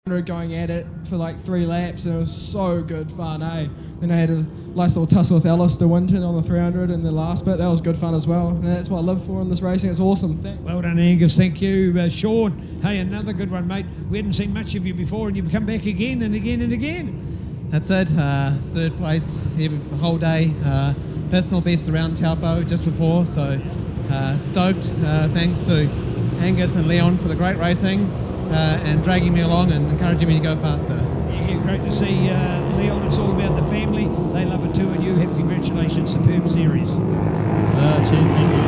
going at it for like 3 laps, and it was so good fun, eh? Then I had a nice little tussle with Alistair Winton on the 300 in the last bit. That was good fun as well, and that's what I live for in this racing. It's awesome. Thanks. Well done, Angus. Thank you, Sean. Hey, another good one, mate. We hadn't seen much of you before, and you've come back again and again and again. That's it. 3rd place here for the whole day. Personal best around Taupo just before, so stoked. Thanks to Angus and Leon for the great racing. And dragging me along and encouraging me to go faster. Yeah, great to see Leon. It's all about the family. They love it too, and you have congratulations. Superb series. Cheers, thank you.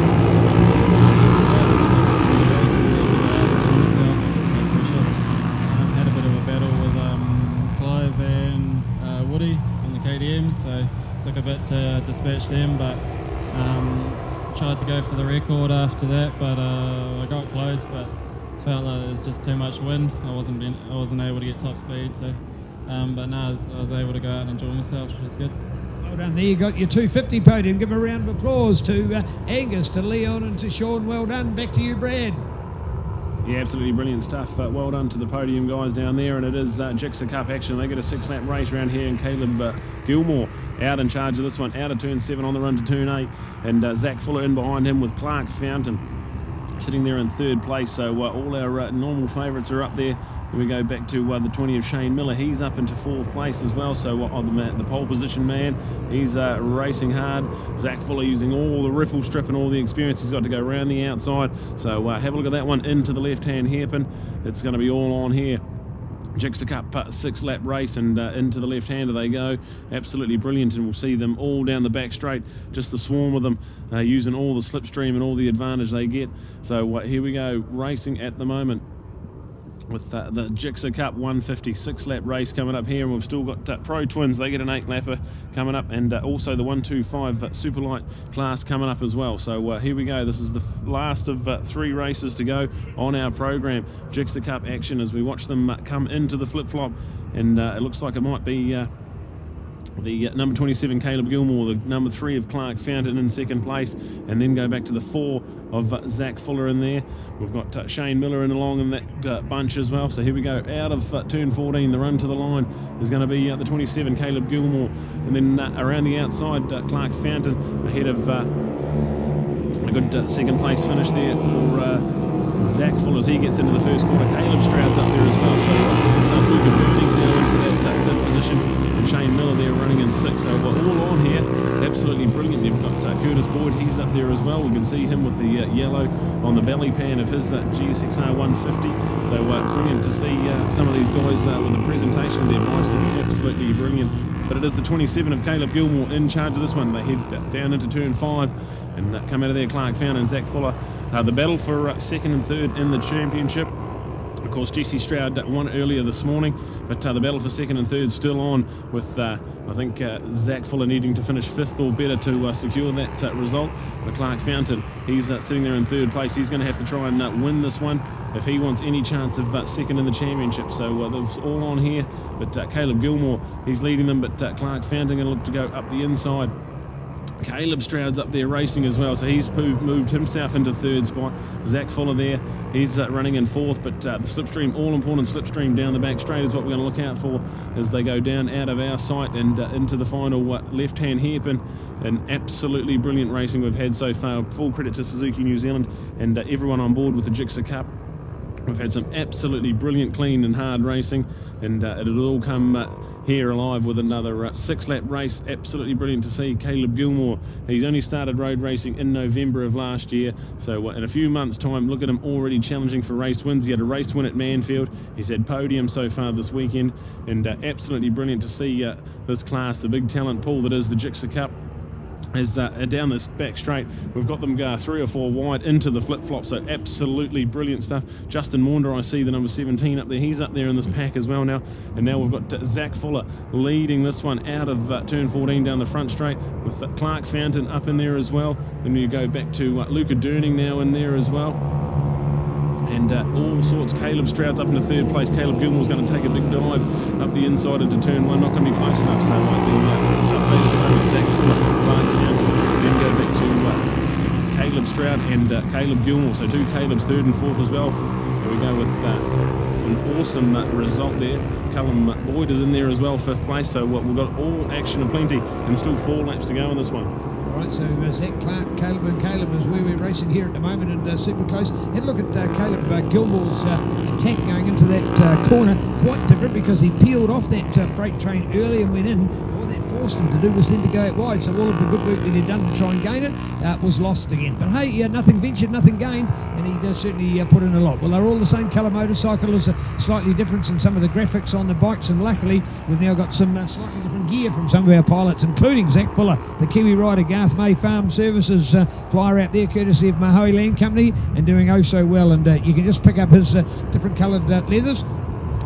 Had a bit of a battle with Clive and Woody on the KDMs, so took a bit to dispatch them, but tried to go for the record after that, but I got close, but felt like there was just too much wind. I wasn't able to get top speed, so but no, I was able to go out and enjoy myself, which was good. Well done. There you got your 250 podium. Give a round of applause to Angus, to Leon, and to Sean. Well done. Back to you, Brad. Yeah, absolutely brilliant stuff. Well done to the podium guys down there, and it is GixxerR Cup action. They get a 6-lap race around here, and Caleb Gilmore out in charge of this one, out of turn 7 on the run to turn 8, and Zach Fuller in behind him with Clark Fountain sitting there in 3rd place. So all our normal favourites are up there. Then we go back to the 20 of Shane Miller. He's up into 4th place as well. So the pole position man, he's racing hard. Zach Fuller using all the ripple strip and all the experience he's got to go around the outside. So have a look at that one into the left-hand hairpin. It's going to be all on here. GixxerR Cup 6-lap race, and into the left-hander they go. Absolutely brilliant, and we'll see them all down the back straight, just the swarm of them, using all the slipstream and all the advantage they get. So here we go, racing at the moment with the GixxerR Cup 150 6-lap race coming up here, and we've still got Pro Twins. They get an 8-lapper coming up, and also the 125 Superlight class coming up as well. So here we go. This is the last of 3 races to go on our program. GixxerR Cup action as we watch them come into the flip-flop, and it looks like it might be the number 27 Caleb Gilmore, the number 3 of Clark Fountain in 2nd place, and then go back to the 4 of Zach Fuller in there. We've got Shane Miller in along in that bunch as well. So here we go, out of turn 14, the run to the line is going to be the 27 Caleb Gilmore, and then around the outside Clark Fountain ahead of a good 2nd place finish there for Zach Fuller as he gets into the 1st quarter. Caleb Stroud's up there as well, so Luca Burnings down into that 5th position, and Shane Miller there running in 6th. So we're all on here, absolutely brilliant. You've got Curtis Boyd, he's up there as well. We can see him with the yellow on the belly pan of his GXXR 150. So brilliant to see some of these guys with the presentation of their bikes looking absolutely brilliant. But it is the 27 of Caleb Gilmore in charge of this one. They head down into turn 5 and come out of there, Clark Fountain and Zach Fuller. The battle for 2nd and 3rd in the championship. Of course, Jesse Stroud won earlier this morning, but the battle for 2nd and 3rd still on with, I think, Zach Fuller needing to finish 5th or better to secure that result. But Clark Fountain, he's sitting there in 3rd place. He's going to have to try and win this one if he wants any chance of 2nd in the championship. So that's all on here. But Caleb Gilmore, he's leading them, but Clark Fountain going to look to go up the inside. Caleb Stroud's up there racing as well, so he's moved himself into 3rd spot. Zach Fuller there, he's running in 4th, but the slipstream, all-important slipstream down the back straight is what we're going to look out for as they go down out of our sight and into the final left-hand hairpin. And absolutely brilliant racing we've had so far. Full credit to Suzuki New Zealand and everyone on board with the GixxerR Cup. We've had some absolutely brilliant, clean and hard racing, and it'll all come here alive with another 6-lap race. Absolutely brilliant to see Caleb Gilmore. He's only started road racing in November of last year, so in a few months' time, look at him already challenging for race wins. He had a race win at Manfield. He's had podium so far this weekend, and absolutely brilliant to see this class, the big talent pool that is the GixxerR Cup. Is down this back straight. We've got them go 3 or 4 wide into the flip-flop, so absolutely brilliant stuff. Justin Maunder, I see the number 17 up there. He's up there in this pack as well now. And now we've got Zach Fuller leading this one out of turn 14 down the front straight with Clark Fountain up in there as well. Then you go back to Luca Durning now in there as well. And all sorts. Caleb Stroud's up into 3rd place. Caleb Gilmore's going to take a big dive up the inside into turn 1. Not going to be close enough, so it might be updated. Zach Fuller, Clark Fountain. Then go back to Caleb Stroud and Caleb Gilmore. So 2 Calebs, 3rd and 4th as well. There we go with an awesome result there. Callum Boyd is in there as well, 5th place. So we've got all action and plenty, and still 4 laps to go in this one. All right, so Zach Clark, Caleb is where we're racing here at the moment, and super close. Had a look at Caleb Gilmore's attack going into that corner. Quite different because he peeled off that freight train early and went in. What that forced him to do was then to go out wide, so all of the good work that he'd done to try and gain it was lost again. But hey, nothing ventured, nothing gained, and he does certainly put in a lot. Well, they're all the same colour motorcycle. There's a slightly difference in some of the graphics on the bikes, and luckily we've now got some slightly different gear from some of our pilots, including Zach Fuller, the Kiwi rider, Garth May Farm Services flyer out there, courtesy of Mahoe Land Company, and doing oh so well. And you can just pick up his different coloured leathers,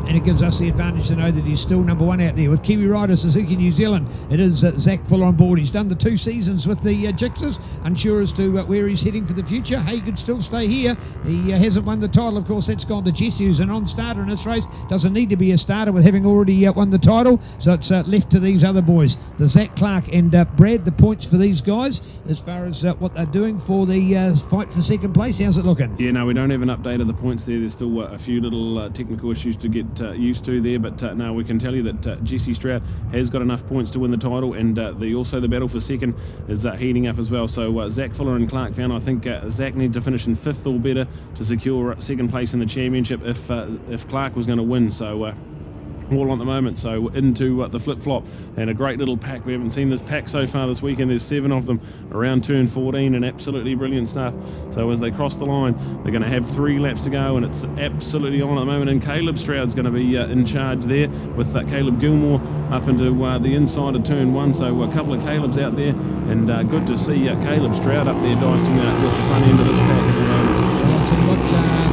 and it gives us the advantage to know that he's still number 1 out there. With Kiwi Rider Suzuki New Zealand, it is Zach Fuller on board. He's done the 2 seasons with the Gixxers, unsure as to where he's heading for the future. He could still stay here. He hasn't won the title, of course. That's gone to Jesse, who's a non-starter in this race. Doesn't need to be a starter with having already won the title, so it's left to these other boys. The Zach Clark and Brad, the points for these guys as far as what they're doing for the fight for second place. How's it looking? Yeah, no, we don't have an update of the points there. There's still a few little technical issues to get used to there, but no, we can tell you that Jesse Stroud has got enough points to win the title, and also the battle for second is heating up as well. So Zach Fuller and Clark found, I think Zach needed to finish in 5th or better to secure second place in the championship if Clark was going to win. So all on the moment, so into the flip-flop, and a great little pack. We haven't seen this pack so far this weekend. There's 7 of them around turn 14, and absolutely brilliant stuff. So as they cross the line, they're going to have 3 laps to go, and it's absolutely on at the moment. And Caleb Stroud's going to be in charge there with Caleb Gilmore up into the inside of turn 1. So a couple of Calebs out there, and good to see Caleb Stroud up there dicing with the front end of this pack at the moment. Well,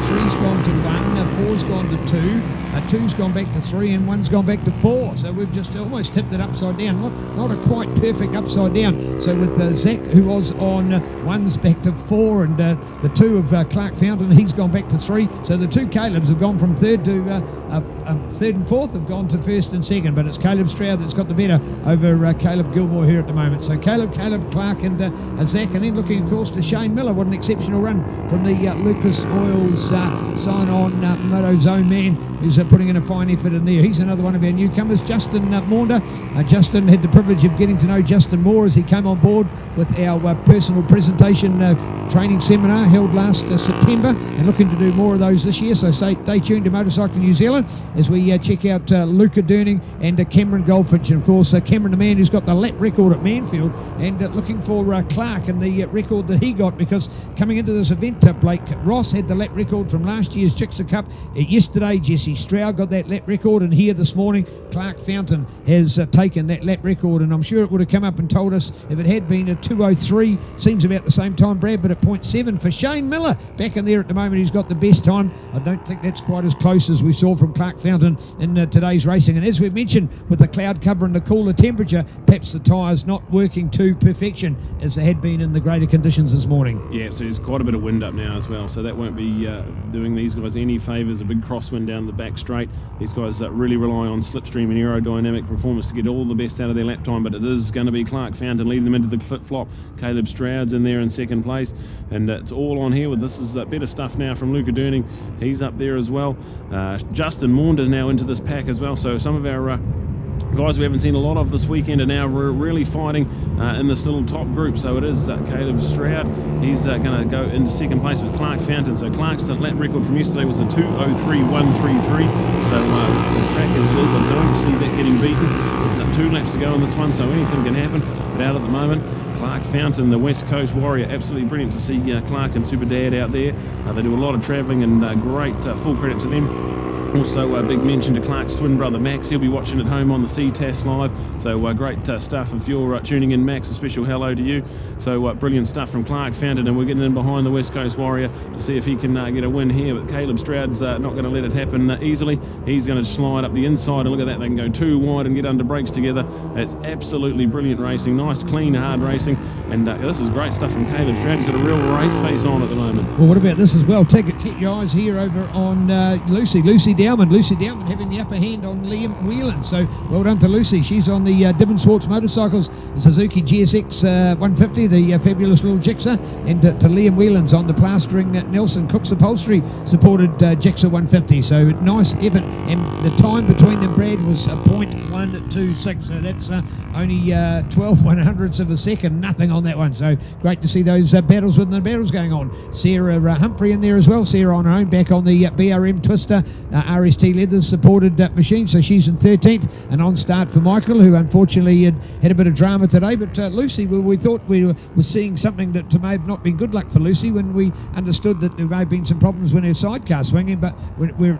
3's gone to 1, 4's gone to 2, 2's gone back to 3, and 1's gone back to 4. So we've just almost tipped it upside down. Not a quite perfect upside down. So with Zach, who was on 1's back to 4, and the 2 of Clark Fountain, he's gone back to 3. So the 2 Calebs have gone from 3rd to 3rd and 4th, have gone to 1st and 2nd. But it's Caleb Stroud that's got the better over Caleb Gilmore here at the moment. So Caleb, Clark, and Zach, and then looking of course to Shane Miller. What an exceptional run from the Lucas Oils sign-on Moto's own man, who's putting in a fine effort in there. He's another one of our newcomers, Justin Maunder. Justin had the privilege of getting to know Justin Moore as he came on board with our personal presentation training seminar held last September, and looking to do more of those this year. So stay tuned to Motorcycle New Zealand as we check out Luca Durning and Cameron Goldfinch. And of course Cameron, the man who's got the lap record at Manfield, and looking for Clark and the record that he got, because coming into this event, Blake Ross had the lap record from last year's Gixxer Cup. Yesterday Jesse Stroud got that lap record, and here this morning Clark Fountain has taken that lap record, and I'm sure it would have come up and told us if it had been a 2:03. Seems about the same time, Brad, but at 0.7 for Shane Miller back in there at the moment. He's got the best time. I don't think that's quite as close as we saw from Clark Fountain in today's racing. And as we've mentioned, with the cloud cover and the cooler temperature, perhaps the tyres not working to perfection as they had been in the greater conditions this morning. Yeah, so there's quite a bit of wind up now as well, so that won't be doing these guys any favours. A big crosswind down the back straight. These guys really rely on slipstream and aerodynamic performance to get all the best out of their lap time, but it is going to be Clark Fountain leading them into the flip-flop. Caleb Stroud's in there in 2nd place, and it's all on here. This is better stuff now from Luca Durning. He's up there as well. Justin Maunder's now into this pack as well, so some of our guys we haven't seen a lot of this weekend are now really fighting in this little top group. So it is Caleb Stroud. He's going to go into 2nd place with Clark Fountain. So Clark's lap record from yesterday was a 2:03.133. So the track as it is, I don't see that getting beaten. There's 2 laps to go on this one, so anything can happen. But out at the moment, Clark Fountain, the West Coast Warrior, absolutely brilliant to see Clark and Super Dad out there. They do a lot of travelling, and great full credit to them. Also, a big mention to Clark's twin brother Max. He'll be watching at home on the Ctas live. So great stuff. If you're tuning in, Max, a special hello to you. So brilliant stuff from Clark Fountain, and we're getting in behind the West Coast Warrior to see if he can get a win here. But Caleb Stroud's not going to let it happen easily. He's going to slide up the inside, and look at that, they can go 2 wide and get under brakes together. It's absolutely brilliant racing. Nice, clean, hard racing. And this is great stuff from Caleb Stroud. He's got a real race face on at the moment. Well, what about this as well? Keep your eyes here over on Lucy Dowman. Lucy Dowman having the upper hand on Liam Whelan. So well done to Lucy. She's on the Dibbon Sports Motorcycles Suzuki GSX 150, the fabulous little Gixxer, and to Liam Whelan's on the plastering Nelson Cook's Upholstery supported Gixxer 150. So nice effort, and the time between them, Brad, was .126. So that's only 12 100ths of a second, nothing on that one. So great to see those battles within the battles going on. Sarah Humphrey in there as well. Sarah on her own, back on the BRM Twister RST Leathers supported machine. So she's in 13th, and on start for Michael, who unfortunately had a bit of drama today. But Lucy, we thought we were seeing something that may have not been good luck for Lucy when we understood that there may have been some problems with her sidecar swinging, but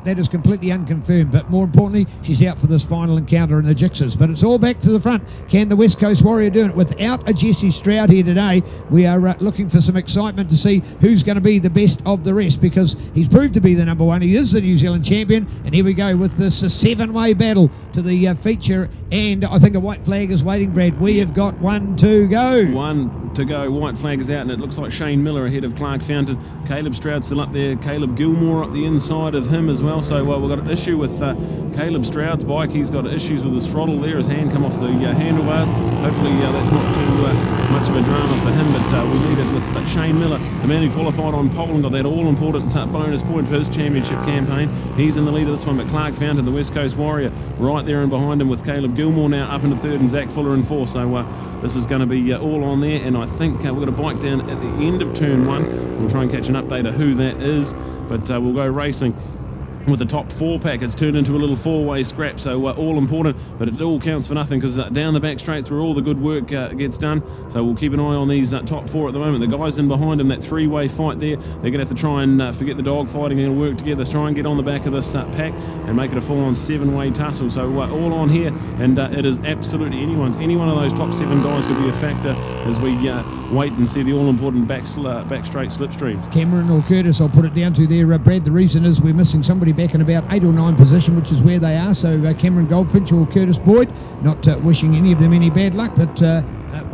that is completely unconfirmed. But more importantly, she's out for this final encounter in the Gixxers. But it's all back to the front. Can the West Coast Warrior do it? Without a Jesse Stroud here today, we are looking for some excitement to see who's going to be the best of the rest, because he's proved to be the number one. He is the New Zealand champion, and here we go with this seven-way battle to the feature, and I think a white flag is waiting, Brad. We have got one to go. One to go. White flag is out, and it looks like Shane Miller ahead of Clark Fountain. Caleb Stroud still up there. Caleb Gilmore up the inside of him as well. So we've got an issue with Caleb Stroud's bike. He's got issues with his throttle there. His hand come off the handlebars. Hopefully that's not too much of a drama for him, but we lead it with Shane Miller, the man who qualified on pole and got that all-important bonus point for his championship campaign. He's in the lead of this one, but Clark Fountain, the West Coast Warrior, right there and behind him with Caleb Gilmore now up into third and Zach Fuller in fourth. So this is going to be all on there, and I think we've got a bike down at the end of turn one. We'll try and catch an update of who that is, but we'll go racing with the top four pack. It's turned into a little four-way scrap, so all important, but it all counts for nothing, because down the back straights where all the good work gets done. So we'll keep an eye on these top four at the moment. The guys in behind them, that three-way fight there, they're going to have to try and forget the dog fighting and work together, try and get on the back of this pack and make it a full-on seven-way tussle. So all on here, and it is absolutely any one of those top seven guys could be a factor as we wait and see the all-important back straight slipstream. Cameron or Curtis, I'll put it down to there, Brad. The reason is we're missing somebody back in about 8 or 9 position, which is where they are. So Cameron Goldfinch or Curtis Boyd, not wishing any of them any bad luck, but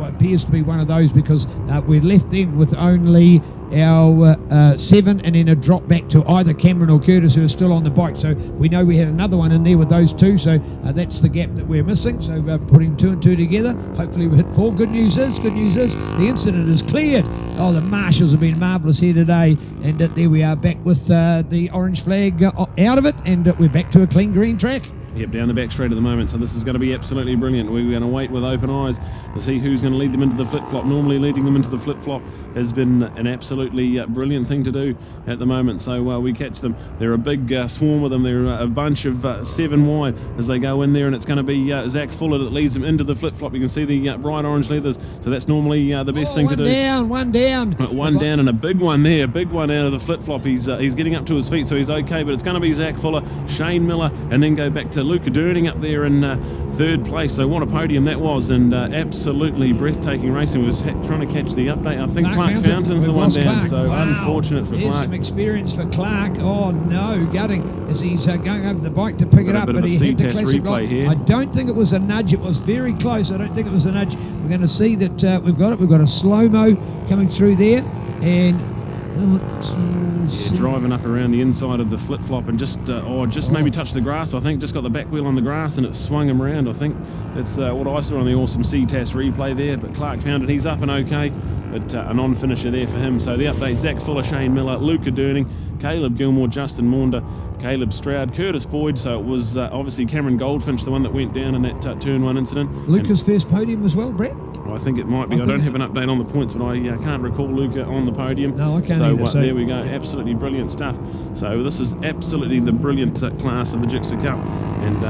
appears to be one of those, because we're left then with only our 7, and then a drop back to either Cameron or Curtis, who are still on the bike. So we know we had another one in there with those two, so that's the gap that we're missing. So putting 2 and 2 together, hopefully we hit 4. Good news is the incident is cleared. Oh, the marshals have been marvellous here today, and there we are back with the orange flag out of it, and we're back to a clean green track. Yep, down the back straight at the moment, so this is going to be absolutely brilliant. We're going to wait with open eyes to see who's going to lead them into the flip-flop. Normally leading them into the flip-flop has been an absolutely brilliant thing to do at the moment, so we catch them. They're a big swarm of them. They're a bunch of 7 wide as they go in there, and it's going to be Zach Fuller that leads them into the flip-flop. You can see the bright orange leathers, so that's normally the best thing to do. One down. One down, and a big one there, a big one out of the flip-flop. He's getting up to his feet, so he's okay, but it's going to be Zach Fuller, Shane Miller, and then go back to Luca Durning up there in third place. So what a podium that was, and absolutely breathtaking racing. We was trying to catch the update. I think Clark Fountain's the one down, so wow. Unfortunate for There's Clark. Some experience for Clark. Oh no, gutting as he's going over the bike to pick it up, but he had the classic replay here. I don't think it was a nudge. It was very close. I don't think it was a nudge. We're going to see that we've got it. We've got a slow-mo coming through there, and driving up around the inside of the flip-flop and just maybe touched the grass. I think just got the back wheel on the grass and it swung him around. I think that's what I saw on the awesome Ctas replay there. But Clark found it. He's up and okay, but a non-finisher there for him. So the update: Zach Fuller, Shane Miller, Luca Durning, Caleb Gilmore, Justin Maunder, Caleb Stroud, Curtis Boyd. So it was obviously Cameron Goldfinch, the one that went down in that turn 1 incident. Luca's first podium as well, Brett? I think it might be. I don't have an update on the points, but I can't recall Luca on the podium. No, I can't either. So there we go. Absolutely brilliant stuff. So this is absolutely the brilliant class of the Gixxer Cup. And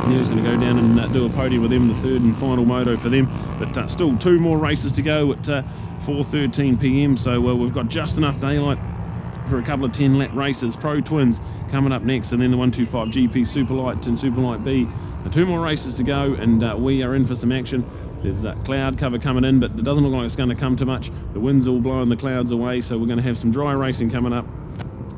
Neil's going to go down and do a podium with them, the third and final moto for them. But still 2 more races to go at 4:13 p.m. So we've got just enough daylight for a couple of 10-lap races. Pro Twins coming up next, and then the 125 GP Superlight and Superlight B. 2 more races to go, and we are in for some action. There's cloud cover coming in, but it doesn't look like it's going to come too much. The wind's all blowing the clouds away, so we're going to have some dry racing coming up.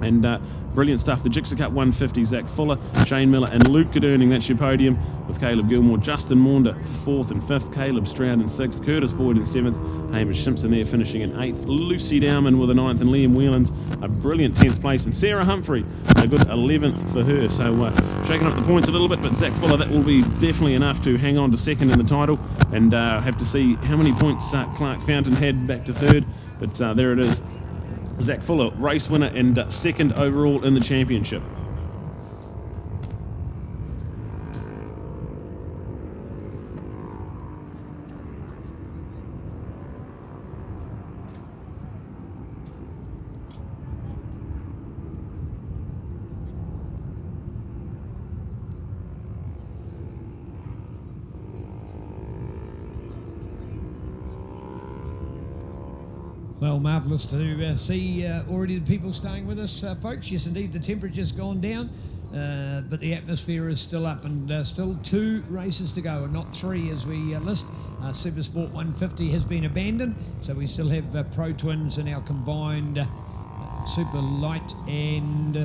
And brilliant stuff. The Gixxer Cup 150, Zach Fuller, Shane Miller and Luke Goodurning, that's your podium, with Caleb Gilmore, Justin Maunder 4th and 5th, Caleb Stroud in 6th, Curtis Boyd in 7th, Hamish Simpson there finishing in 8th, Lucy Dowman with a 9th, and Liam Whelans a brilliant 10th place, and Sarah Humphrey a good 11th for her. So shaking up the points a little bit, but Zach Fuller, that will be definitely enough to hang on to 2nd in the title, and have to see how many points Clark Fountain had back to 3rd, but there it is. Zach Fuller, race winner and 2nd overall in the championship. Well, marvellous to see already the people staying with us, folks. Yes, indeed, the temperature's gone down, but the atmosphere is still up, and still 2 races to go, and not 3 as we list. Super Sport 150 has been abandoned, so we still have Pro Twins and our combined Super Light and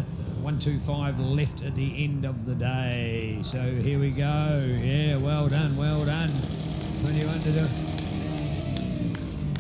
125 left at the end of the day. So here we go. Yeah, well done, well done. 21 to do.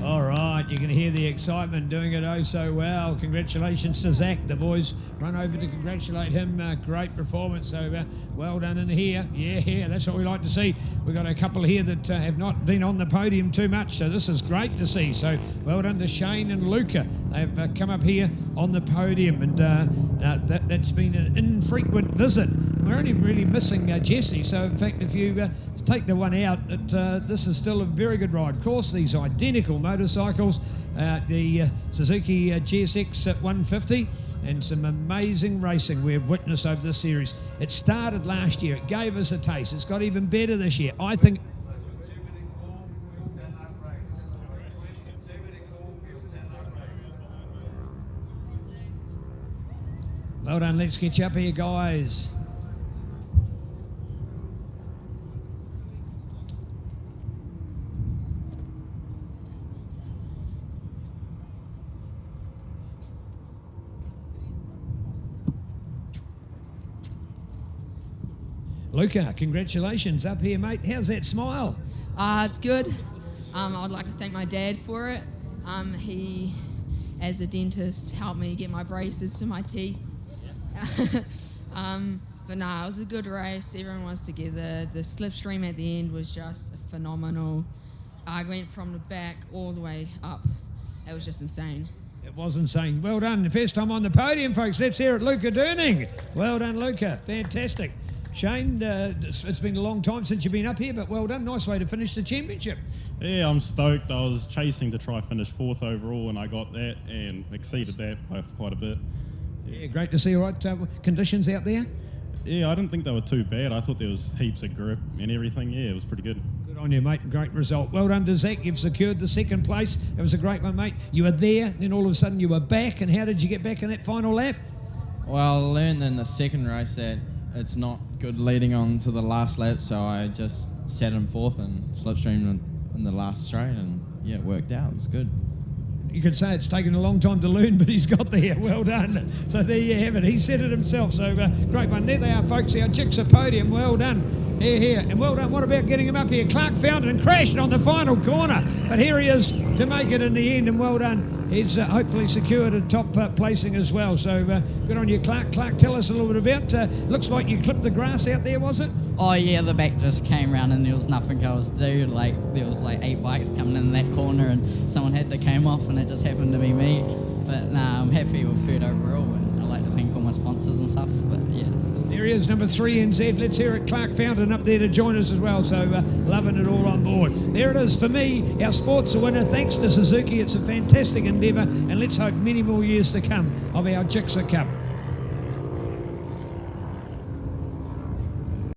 All right, you can hear the excitement, doing it oh so well. Congratulations to Zach. The boys run over to congratulate him. Great performance, so well done in here. Yeah, that's what we like to see. We've got a couple here that have not been on the podium too much, so this is great to see. So well done to Shane and Luca. They've come up here on the podium, and that's been an infrequent visit. We're only really missing Jesse, so in fact, if you take the one out, this is still a very good ride. Of course, these identical motorcycles, the Suzuki GSX 150, and some amazing racing we have witnessed over this series. It started last year, it gave us a taste, it's got even better this year. I think well done, let's get you up here, guys. Luca, congratulations up here, mate. How's that smile? It's good. I'd like to thank my dad for it. He, as a dentist, helped me get my braces to my teeth. But no, it was a good race. Everyone was together. The slipstream at the end was just phenomenal. I went from the back all the way up. It was just insane. It was insane. Well done. The first time on the podium, folks. Let's hear it, Luca Durning. Well done, Luca. Fantastic. Shane, it's been a long time since you've been up here, but well done. Nice way to finish the championship. Yeah, I'm stoked. I was chasing to try finish 4th overall, and I got that and exceeded that by quite a bit. Yeah, great to see. All right, conditions out there? Yeah, I didn't think they were too bad. I thought there was heaps of grip and everything. Yeah, it was pretty good. Good on you, mate. Great result. Well done to Zach. You've secured the 2nd place. It was a great one, mate. You were there, then all of a sudden you were back, and how did you get back in that final lap? Well, I learned in the 2nd race that it's not good leading on to the last lap, so I just sat in 4th and slipstreamed in the last straight, and yeah, it worked out. It was good. You could say it's taken a long time to learn, but he's got there. Well done. So there you have it. He said it himself. So great one. There they are, folks. Our Gixxer podium. Well done. Here. And well done. What about getting him up here? Clark Fountain crashed on the final corner, but here he is to make it in the end, and well done. He's hopefully secured a top placing as well. So good on you, Clark. Clark, tell us a little bit about. Looks like you clipped the grass out there, was it? Oh yeah, the back just came round and there was nothing else to do. Like there was like 8 bikes coming in that corner and someone had to came off and it just happened to be me. But nah, I'm happy with 3rd overall, and I like to thank all my sponsors and stuff. But yeah. There he is, number 3 NZ. Let's hear it. Clark Fountain up there to join us as well. So loving it all on board. There it is for me. Our sport's a winner. Thanks to Suzuki. It's a fantastic endeavour, and let's hope many more years to come of our Gixxer Cup.